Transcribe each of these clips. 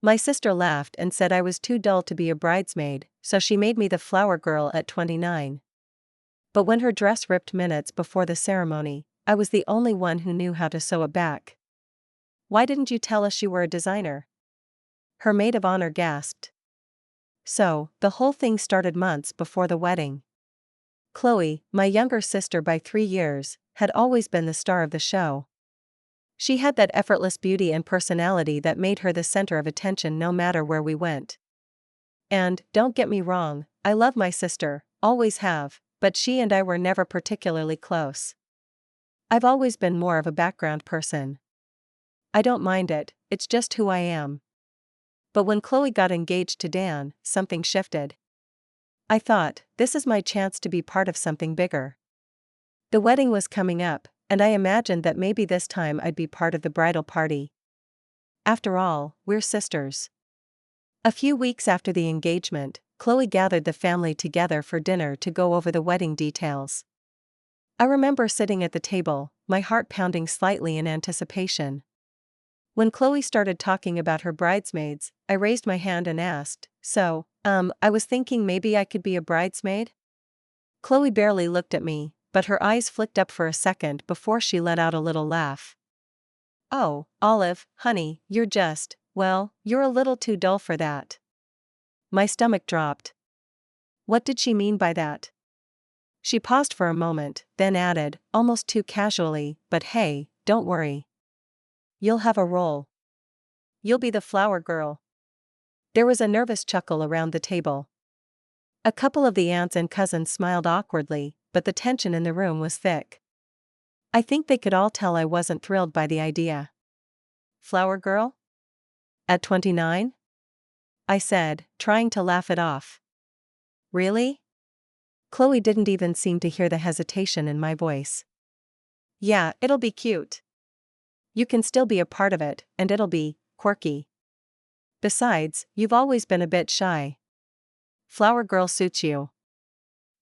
My sister laughed and said I was too dull to be a bridesmaid, so she made me the flower girl at 29. But when her dress ripped minutes before the ceremony, I was the only one who knew how to sew it back. "Why didn't you tell us you were a designer?" her maid of honor gasped. So, the whole thing started months before the wedding. Chloe, my younger sister by 3 years, had always been the star of the show. She had that effortless beauty and personality that made her the center of attention no matter where we went. And, don't get me wrong, I love my sister, always have, but she and I were never particularly close. I've always been more of a background person. I don't mind it, it's just who I am. But when Chloe got engaged to Dan, something shifted. I thought, this is my chance to be part of something bigger. The wedding was coming up, and I imagined that maybe this time I'd be part of the bridal party. After all, we're sisters. A few weeks after the engagement, Chloe gathered the family together for dinner to go over the wedding details. I remember sitting at the table, my heart pounding slightly in anticipation. When Chloe started talking about her bridesmaids, I raised my hand and asked, "So, I was thinking maybe I could be a bridesmaid?" Chloe barely looked at me, but her eyes flicked up for a second before she let out a little laugh. "Oh, Olive, honey, you're a little too dull for that." My stomach dropped. What did she mean by that? She paused for a moment, then added, almost too casually, "But hey, don't worry. You'll have a role. You'll be the flower girl." There was a nervous chuckle around the table. A couple of the aunts and cousins smiled awkwardly, but the tension in the room was thick. I think they could all tell I wasn't thrilled by the idea. "Flower girl? At 29? I said, trying to laugh it off. "Really?" Chloe didn't even seem to hear the hesitation in my voice. "Yeah, it'll be cute. You can still be a part of it, and it'll be quirky. Besides, you've always been a bit shy. Flower girl suits you."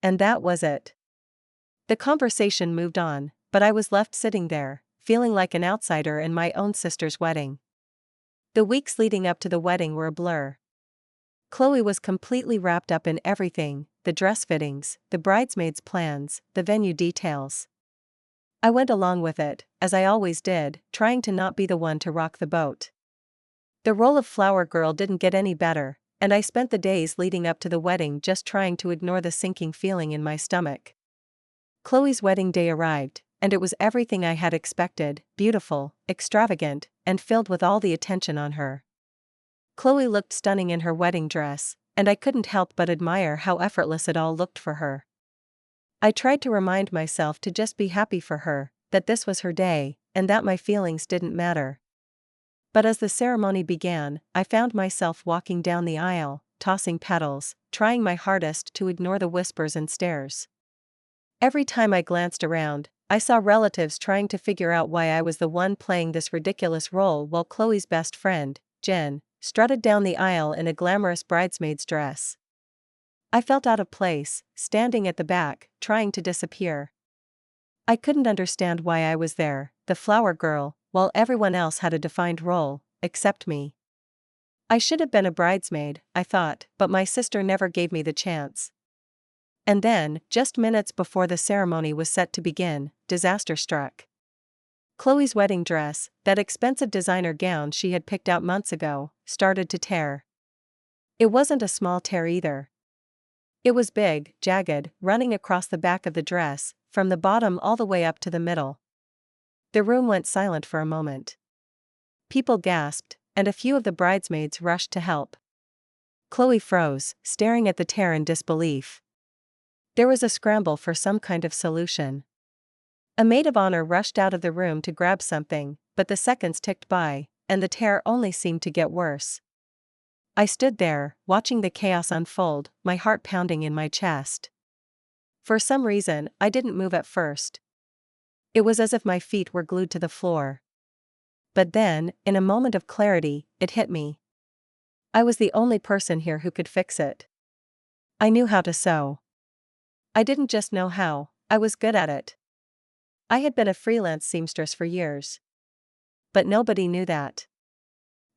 And that was it. The conversation moved on, but I was left sitting there, feeling like an outsider in my own sister's wedding. The weeks leading up to the wedding were a blur. Chloe was completely wrapped up in everything: the dress fittings, the bridesmaids' plans, the venue details. I went along with it, as I always did, trying to not be the one to rock the boat. The role of flower girl didn't get any better, and I spent the days leading up to the wedding just trying to ignore the sinking feeling in my stomach. Chloe's wedding day arrived, and it was everything I had expected: beautiful, extravagant, and filled with all the attention on her. Chloe looked stunning in her wedding dress, and I couldn't help but admire how effortless it all looked for her. I tried to remind myself to just be happy for her, that this was her day, and that my feelings didn't matter. But as the ceremony began, I found myself walking down the aisle, tossing petals, trying my hardest to ignore the whispers and stares. Every time I glanced around, I saw relatives trying to figure out why I was the one playing this ridiculous role while Chloe's best friend, Jen, strutted down the aisle in a glamorous bridesmaid's dress. I felt out of place, standing at the back, trying to disappear. I couldn't understand why I was there, the flower girl, while everyone else had a defined role, except me. I should have been a bridesmaid, I thought, but my sister never gave me the chance. And then, just minutes before the ceremony was set to begin, disaster struck. Chloe's wedding dress, that expensive designer gown she had picked out months ago, started to tear. It wasn't a small tear either. It was big, jagged, running across the back of the dress, from the bottom all the way up to the middle. The room went silent for a moment. People gasped, and a few of the bridesmaids rushed to help. Chloe froze, staring at the tear in disbelief. There was a scramble for some kind of solution. A maid of honor rushed out of the room to grab something, but the seconds ticked by, and the tear only seemed to get worse. I stood there, watching the chaos unfold, my heart pounding in my chest. For some reason, I didn't move at first. It was as if my feet were glued to the floor. But then, in a moment of clarity, it hit me. I was the only person here who could fix it. I knew how to sew. I didn't just know how, I was good at it. I had been a freelance seamstress for years. But nobody knew that.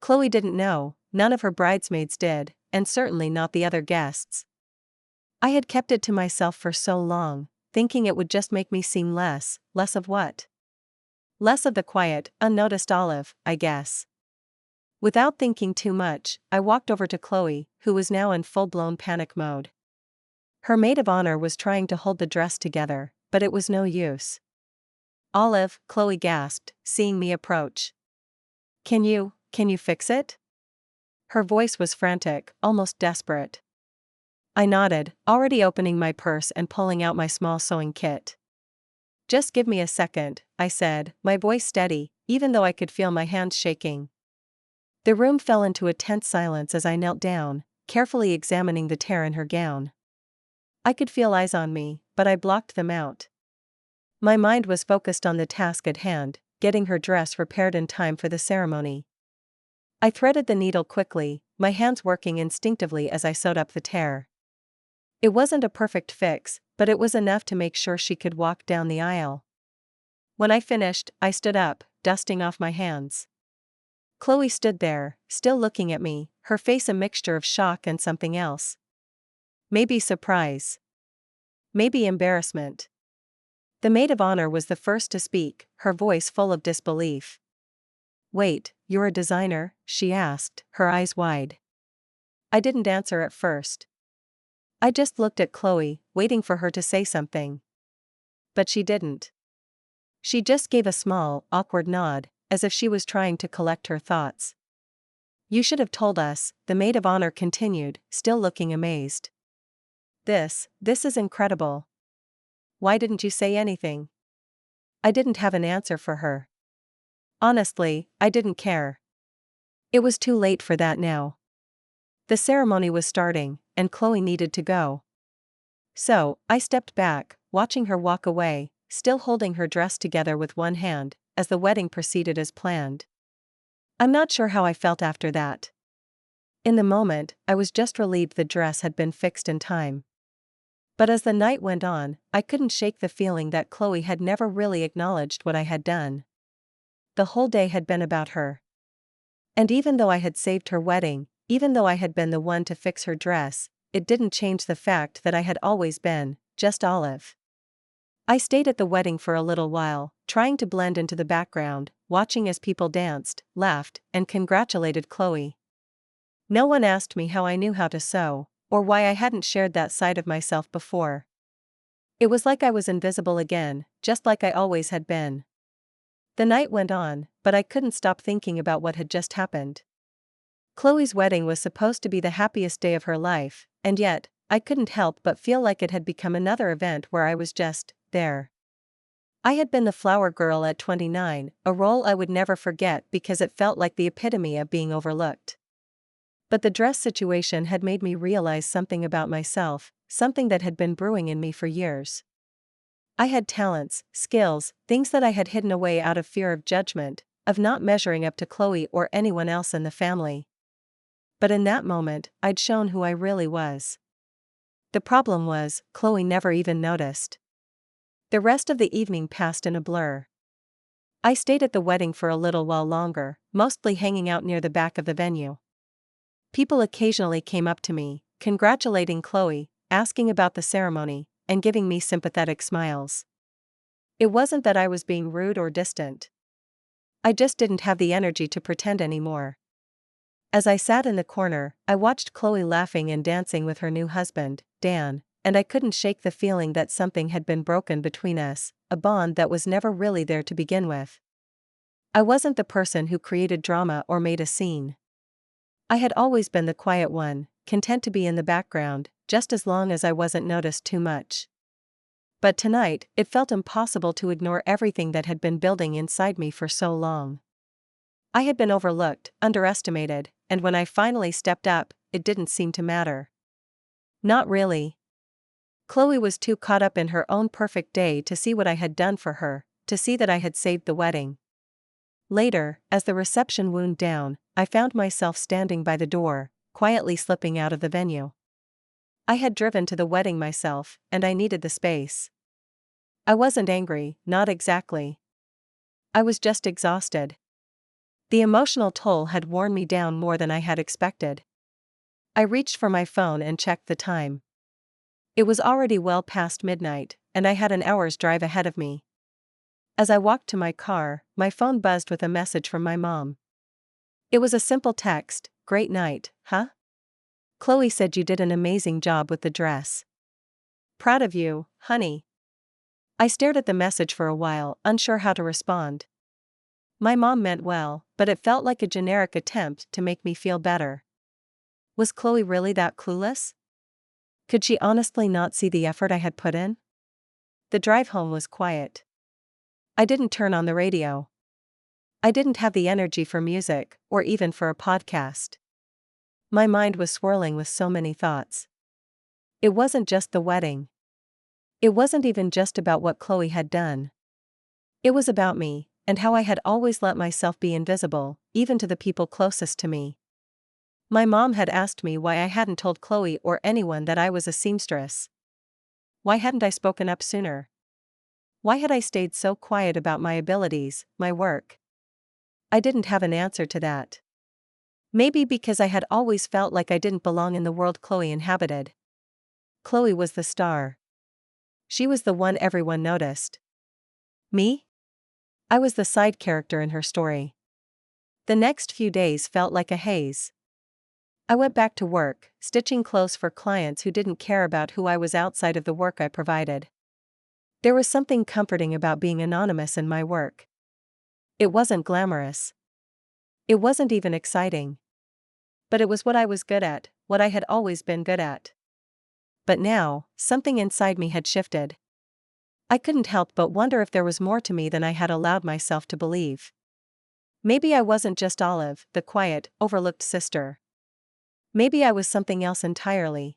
Chloe didn't know, none of her bridesmaids did, and certainly not the other guests. I had kept it to myself for so long, thinking it would just make me seem less of what? Less of the quiet, unnoticed Olive, I guess. Without thinking too much, I walked over to Chloe, who was now in full-blown panic mode. Her maid of honor was trying to hold the dress together, but it was no use. "Olive," Chloe gasped, seeing me approach. Can you fix it?" Her voice was frantic, almost desperate. I nodded, already opening my purse and pulling out my small sewing kit. "Just give me a second," I said, my voice steady, even though I could feel my hands shaking. The room fell into a tense silence as I knelt down, carefully examining the tear in her gown. I could feel eyes on me, but I blocked them out. My mind was focused on the task at hand, getting her dress repaired in time for the ceremony. I threaded the needle quickly, my hands working instinctively as I sewed up the tear. It wasn't a perfect fix, but it was enough to make sure she could walk down the aisle. When I finished, I stood up, dusting off my hands. Chloe stood there, still looking at me, her face a mixture of shock and something else. Maybe surprise. Maybe embarrassment. The maid of honor was the first to speak, her voice full of disbelief. "Wait, you're a designer?" she asked, her eyes wide. I didn't answer at first. I just looked at Chloe, waiting for her to say something. But she didn't. She just gave a small, awkward nod, as if she was trying to collect her thoughts. "You should have told us," the maid of honor continued, still looking amazed. This is incredible. Why didn't you say anything?" I didn't have an answer for her. Honestly, I didn't care. It was too late for that now. The ceremony was starting, and Chloe needed to go. So, I stepped back, watching her walk away, still holding her dress together with one hand, as the wedding proceeded as planned. I'm not sure how I felt after that. In the moment, I was just relieved the dress had been fixed in time. But as the night went on, I couldn't shake the feeling that Chloe had never really acknowledged what I had done. The whole day had been about her. And even though I had saved her wedding, even though I had been the one to fix her dress, it didn't change the fact that I had always been just Olive. I stayed at the wedding for a little while, trying to blend into the background, watching as people danced, laughed, and congratulated Chloe. No one asked me how I knew how to sew, or why I hadn't shared that side of myself before. It was like I was invisible again, just like I always had been. The night went on, but I couldn't stop thinking about what had just happened. Chloe's wedding was supposed to be the happiest day of her life, and yet, I couldn't help but feel like it had become another event where I was just there. I had been the flower girl at 29, a role I would never forget because it felt like the epitome of being overlooked. But the dress situation had made me realize something about myself, something that had been brewing in me for years. I had talents, skills, things that I had hidden away out of fear of judgment, of not measuring up to Chloe or anyone else in the family. But in that moment, I'd shown who I really was. The problem was, Chloe never even noticed. The rest of the evening passed in a blur. I stayed at the wedding for a little while longer, mostly hanging out near the back of the venue. People occasionally came up to me, congratulating Chloe, asking about the ceremony, and giving me sympathetic smiles. It wasn't that I was being rude or distant. I just didn't have the energy to pretend anymore. As I sat in the corner, I watched Chloe laughing and dancing with her new husband, Dan, and I couldn't shake the feeling that something had been broken between us, a bond that was never really there to begin with. I wasn't the person who created drama or made a scene. I had always been the quiet one, content to be in the background, just as long as I wasn't noticed too much. But tonight, it felt impossible to ignore everything that had been building inside me for so long. I had been overlooked, underestimated, and when I finally stepped up, it didn't seem to matter. Not really. Chloe was too caught up in her own perfect day to see what I had done for her, to see that I had saved the wedding. Later, as the reception wound down, I found myself standing by the door, quietly slipping out of the venue. I had driven to the wedding myself, and I needed the space. I wasn't angry, not exactly. I was just exhausted. The emotional toll had worn me down more than I had expected. I reached for my phone and checked the time. It was already well past midnight, and I had an hour's drive ahead of me. As I walked to my car, my phone buzzed with a message from my mom. It was a simple text, "Great night, huh? Chloe said you did an amazing job with the dress. Proud of you, honey." I stared at the message for a while, unsure how to respond. My mom meant well, but it felt like a generic attempt to make me feel better. Was Chloe really that clueless? Could she honestly not see the effort I had put in? The drive home was quiet. I didn't turn on the radio. I didn't have the energy for music, or even for a podcast. My mind was swirling with so many thoughts. It wasn't just the wedding. It wasn't even just about what Chloe had done. It was about me, and how I had always let myself be invisible, even to the people closest to me. My mom had asked me why I hadn't told Chloe or anyone that I was a seamstress. Why hadn't I spoken up sooner? Why had I stayed so quiet about my abilities, my work? I didn't have an answer to that. Maybe because I had always felt like I didn't belong in the world Chloe inhabited. Chloe was the star. She was the one everyone noticed. Me? I was the side character in her story. The next few days felt like a haze. I went back to work, stitching clothes for clients who didn't care about who I was outside of the work I provided. There was something comforting about being anonymous in my work. It wasn't glamorous. It wasn't even exciting. But it was what I was good at, what I had always been good at. But now, something inside me had shifted. I couldn't help but wonder if there was more to me than I had allowed myself to believe. Maybe I wasn't just Olive, the quiet, overlooked sister. Maybe I was something else entirely.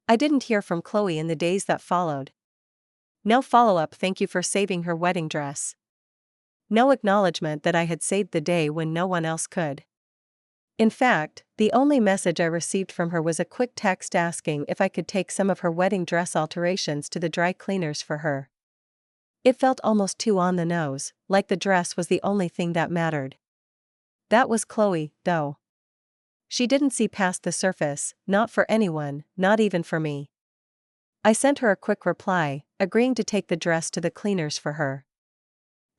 I didn't hear from Chloe in the days that followed. No follow-up thank you for saving her wedding dress. No acknowledgement that I had saved the day when no one else could. In fact, the only message I received from her was a quick text asking if I could take some of her wedding dress alterations to the dry cleaners for her. It felt almost too on the nose, like the dress was the only thing that mattered. That was Chloe, though. She didn't see past the surface, not for anyone, not even for me. I sent her a quick reply, agreeing to take the dress to the cleaners for her.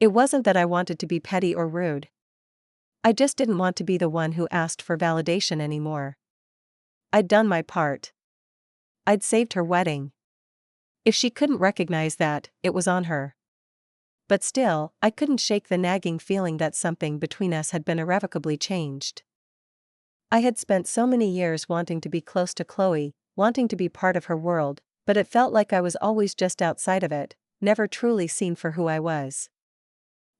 It wasn't that I wanted to be petty or rude. I just didn't want to be the one who asked for validation anymore. I'd done my part. I'd saved her wedding. If she couldn't recognize that, it was on her. But still, I couldn't shake the nagging feeling that something between us had been irrevocably changed. I had spent so many years wanting to be close to Chloe, wanting to be part of her world, but it felt like I was always just outside of it, never truly seen for who I was.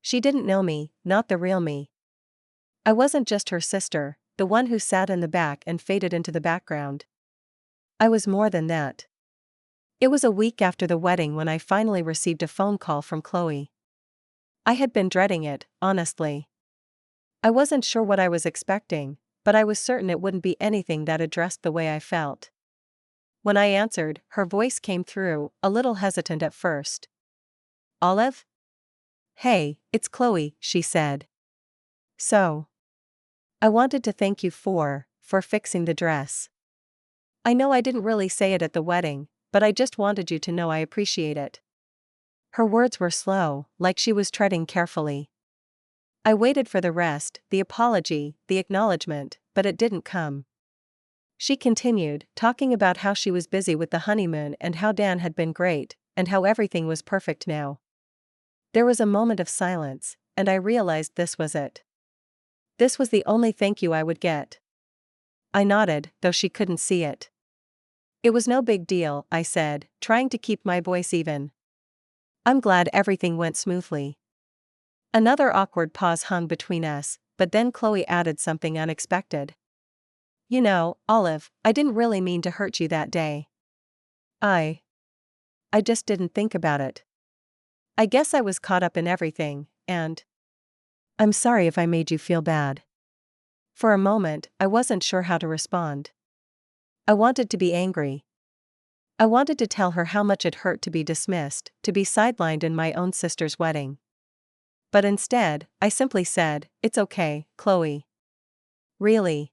She didn't know me, not the real me. I wasn't just her sister, the one who sat in the back and faded into the background. I was more than that. It was a week after the wedding when I finally received a phone call from Chloe. I had been dreading it, honestly. I wasn't sure what I was expecting, but I was certain it wouldn't be anything that addressed the way I felt. When I answered, her voice came through, a little hesitant at first. "Olive? Hey, it's Chloe," she said. "So, I wanted to thank you for fixing the dress. I know I didn't really say it at the wedding, but I just wanted you to know I appreciate it." Her words were slow, like she was treading carefully. I waited for the rest, the apology, the acknowledgement, but it didn't come. She continued, talking about how she was busy with the honeymoon and how Dan had been great, and how everything was perfect now. There was a moment of silence, and I realized this was it. This was the only thank you I would get. I nodded, though she couldn't see it. "It was no big deal," I said, trying to keep my voice even. "I'm glad everything went smoothly." Another awkward pause hung between us, but then Chloe added something unexpected. "You know, Olive, I didn't really mean to hurt you that day. I just didn't think about it. I guess I was caught up in everything, and I'm sorry if I made you feel bad." For a moment, I wasn't sure how to respond. I wanted to be angry. I wanted to tell her how much it hurt to be dismissed, to be sidelined in my own sister's wedding. But instead, I simply said, "It's okay, Chloe." "Really?"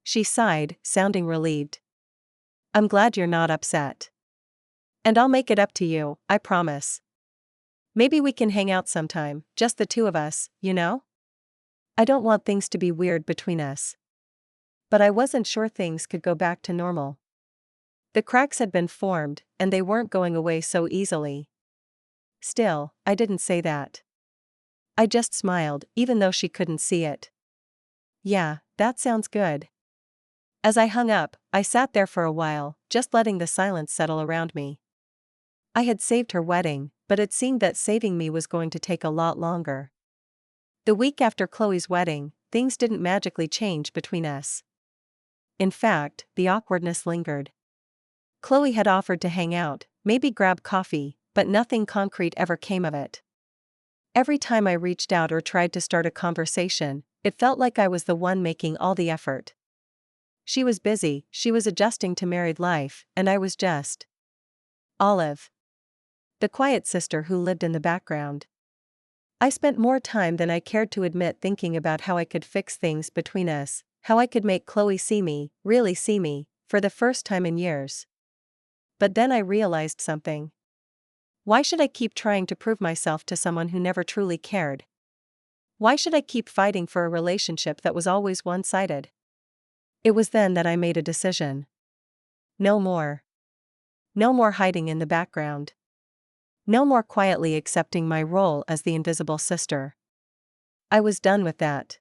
She sighed, sounding relieved. "I'm glad you're not upset. And I'll make it up to you, I promise. Maybe we can hang out sometime, just the two of us, you know? I don't want things to be weird between us." But I wasn't sure things could go back to normal. The cracks had been formed, and they weren't going away so easily. Still, I didn't say that. I just smiled, even though she couldn't see it. "Yeah, that sounds good." As I hung up, I sat there for a while, just letting the silence settle around me. I had saved her wedding, but it seemed that saving me was going to take a lot longer. The week after Chloe's wedding, things didn't magically change between us. In fact, the awkwardness lingered. Chloe had offered to hang out, maybe grab coffee, but nothing concrete ever came of it. Every time I reached out or tried to start a conversation, it felt like I was the one making all the effort. She was busy, she was adjusting to married life, and I was just Olive, the quiet sister who lived in the background. I spent more time than I cared to admit thinking about how I could fix things between us, how I could make Chloe see me, really see me, for the first time in years. But then I realized something. Why should I keep trying to prove myself to someone who never truly cared? Why should I keep fighting for a relationship that was always one-sided? It was then that I made a decision. No more. No more hiding in the background. No more quietly accepting my role as the invisible sister. I was done with that.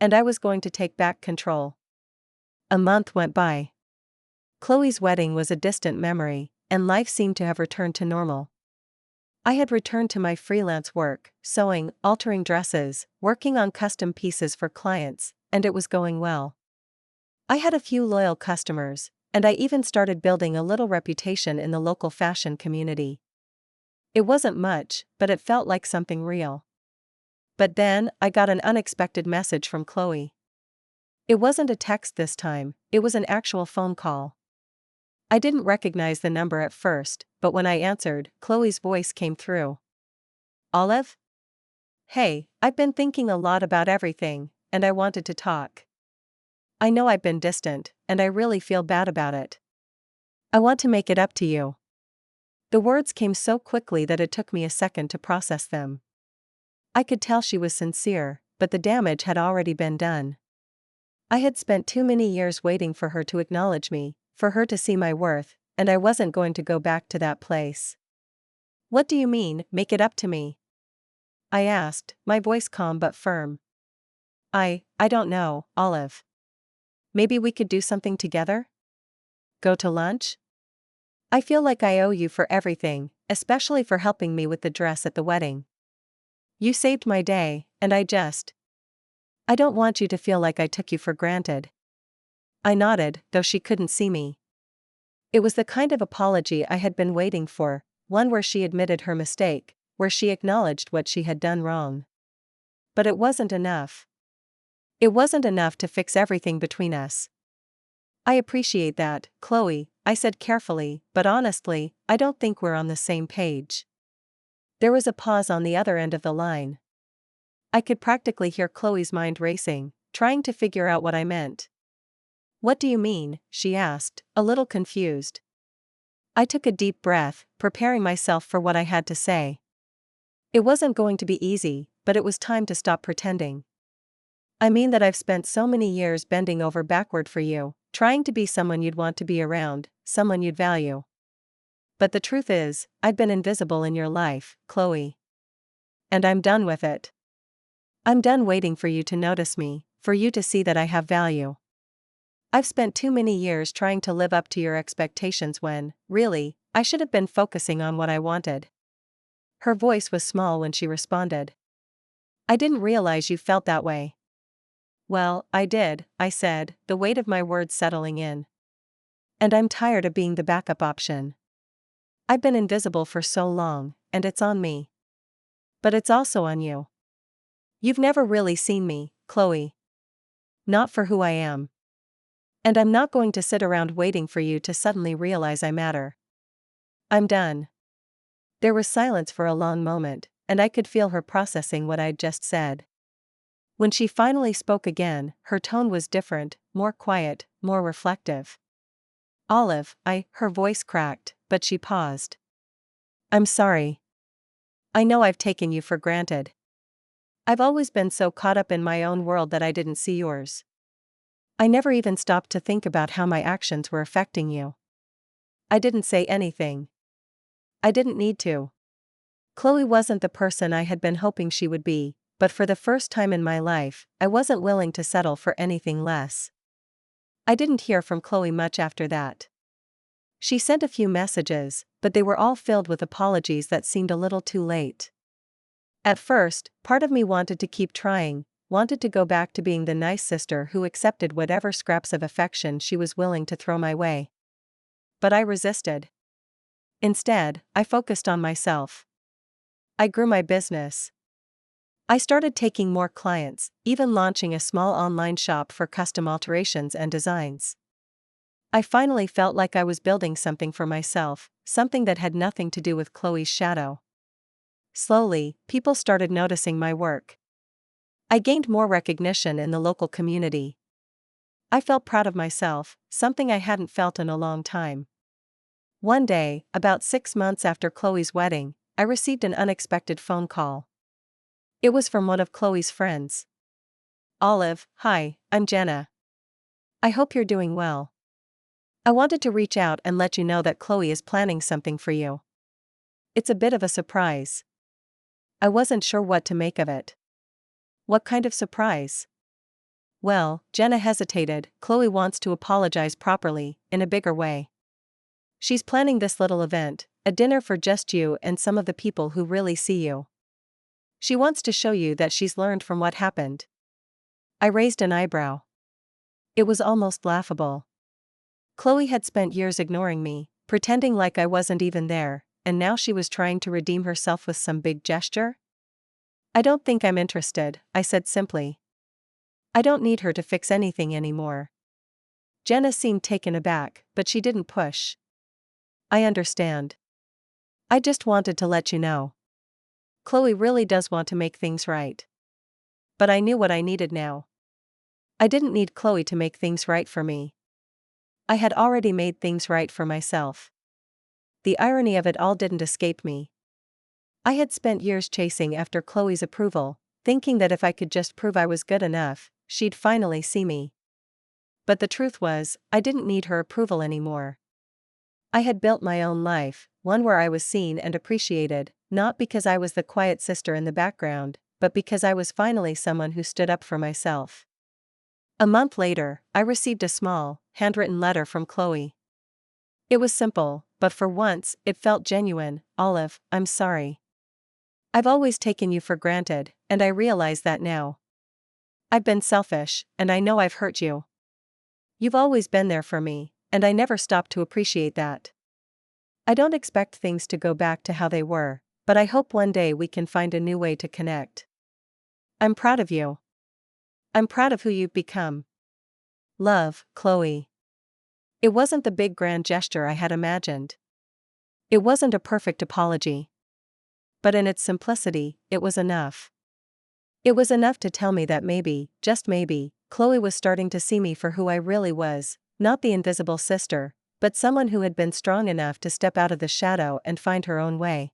And I was going to take back control. A month went by. Chloe's wedding was a distant memory, and life seemed to have returned to normal. I had returned to my freelance work, sewing, altering dresses, working on custom pieces for clients, and it was going well. I had a few loyal customers, and I even started building a little reputation in the local fashion community. It wasn't much, but it felt like something real. But then, I got an unexpected message from Chloe. It wasn't a text this time, it was an actual phone call. I didn't recognize the number at first, but when I answered, Chloe's voice came through. "Olive? Hey, I've been thinking a lot about everything, and I wanted to talk. I know I've been distant, and I really feel bad about it. I want to make it up to you." The words came so quickly that it took me a second to process them. I could tell she was sincere, but the damage had already been done. I had spent too many years waiting for her to acknowledge me, for her to see my worth, and I wasn't going to go back to that place. "What do you mean, make it up to me?" I asked, my voice calm but firm. I don't know, Olive. Maybe we could do something together? Go to lunch? I feel like I owe you for everything, especially for helping me with the dress at the wedding. You saved my day, and I don't want you to feel like I took you for granted." I nodded, though she couldn't see me. It was the kind of apology I had been waiting for, one where she admitted her mistake, where she acknowledged what she had done wrong. But it wasn't enough. It wasn't enough to fix everything between us. "I appreciate that, Chloe," I said carefully, "but honestly, I don't think we're on the same page." There was a pause on the other end of the line. I could practically hear Chloe's mind racing, trying to figure out what I meant. "What do you mean?" she asked, a little confused. I took a deep breath, preparing myself for what I had to say. It wasn't going to be easy, but it was time to stop pretending. "I mean that I've spent so many years bending over backward for you, trying to be someone you'd want to be around, someone you'd value. But the truth is, I've been invisible in your life, Chloe. And I'm done with it. I'm done waiting for you to notice me, for you to see that I have value. I've spent too many years trying to live up to your expectations when, really, I should have been focusing on what I wanted." Her voice was small when she responded. "I didn't realize you felt that way." "Well, I did," I said, the weight of my words settling in. "And I'm tired of being the backup option. I've been invisible for so long, and it's on me. But it's also on you. You've never really seen me, Chloe. Not for who I am. And I'm not going to sit around waiting for you to suddenly realize I matter. I'm done." There was silence for a long moment, and I could feel her processing what I'd just said. When she finally spoke again, her tone was different, more quiet, more reflective. Olive, her voice cracked, but she paused. I'm sorry. I know I've taken you for granted. I've always been so caught up in my own world that I didn't see yours. I never even stopped to think about how my actions were affecting you. I didn't say anything. I didn't need to. Chloe wasn't the person I had been hoping she would be, but for the first time in my life, I wasn't willing to settle for anything less. I didn't hear from Chloe much after that. She sent a few messages, but they were all filled with apologies that seemed a little too late. At first, part of me wanted to keep trying, wanted to go back to being the nice sister who accepted whatever scraps of affection she was willing to throw my way. But I resisted. Instead, I focused on myself. I grew my business. I started taking more clients, even launching a small online shop for custom alterations and designs. I finally felt like I was building something for myself, something that had nothing to do with Chloe's shadow. Slowly, people started noticing my work. I gained more recognition in the local community. I felt proud of myself, something I hadn't felt in a long time. One day, about 6 months after Chloe's wedding, I received an unexpected phone call. It was from one of Chloe's friends. Olive, hi, I'm Jenna. I hope you're doing well. I wanted to reach out and let you know that Chloe is planning something for you. It's a bit of a surprise. I wasn't sure what to make of it. What kind of surprise? Well, Jenna hesitated. Chloe wants to apologize properly, in a bigger way. She's planning this little event, a dinner for just you and some of the people who really see you. She wants to show you that she's learned from what happened. I raised an eyebrow. It was almost laughable. Chloe had spent years ignoring me, pretending like I wasn't even there, and now she was trying to redeem herself with some big gesture? I don't think I'm interested, I said simply. I don't need her to fix anything anymore. Jenna seemed taken aback, but she didn't push. I understand. I just wanted to let you know. Chloe really does want to make things right. But I knew what I needed now. I didn't need Chloe to make things right for me. I had already made things right for myself. The irony of it all didn't escape me. I had spent years chasing after Chloe's approval, thinking that if I could just prove I was good enough, she'd finally see me. But the truth was, I didn't need her approval anymore. I had built my own life, one where I was seen and appreciated, not because I was the quiet sister in the background, but because I was finally someone who stood up for myself. A month later, I received a small, handwritten letter from Chloe. It was simple, but for once, it felt genuine. Olive, I'm sorry. I've always taken you for granted, and I realize that now. I've been selfish, and I know I've hurt you. You've always been there for me, and I never stopped to appreciate that. I don't expect things to go back to how they were, but I hope one day we can find a new way to connect. I'm proud of you. I'm proud of who you've become. Love, Chloe. It wasn't the big grand gesture I had imagined. It wasn't a perfect apology. But in its simplicity, it was enough. It was enough to tell me that maybe, just maybe, Chloe was starting to see me for who I really was, not the invisible sister, but someone who had been strong enough to step out of the shadow and find her own way.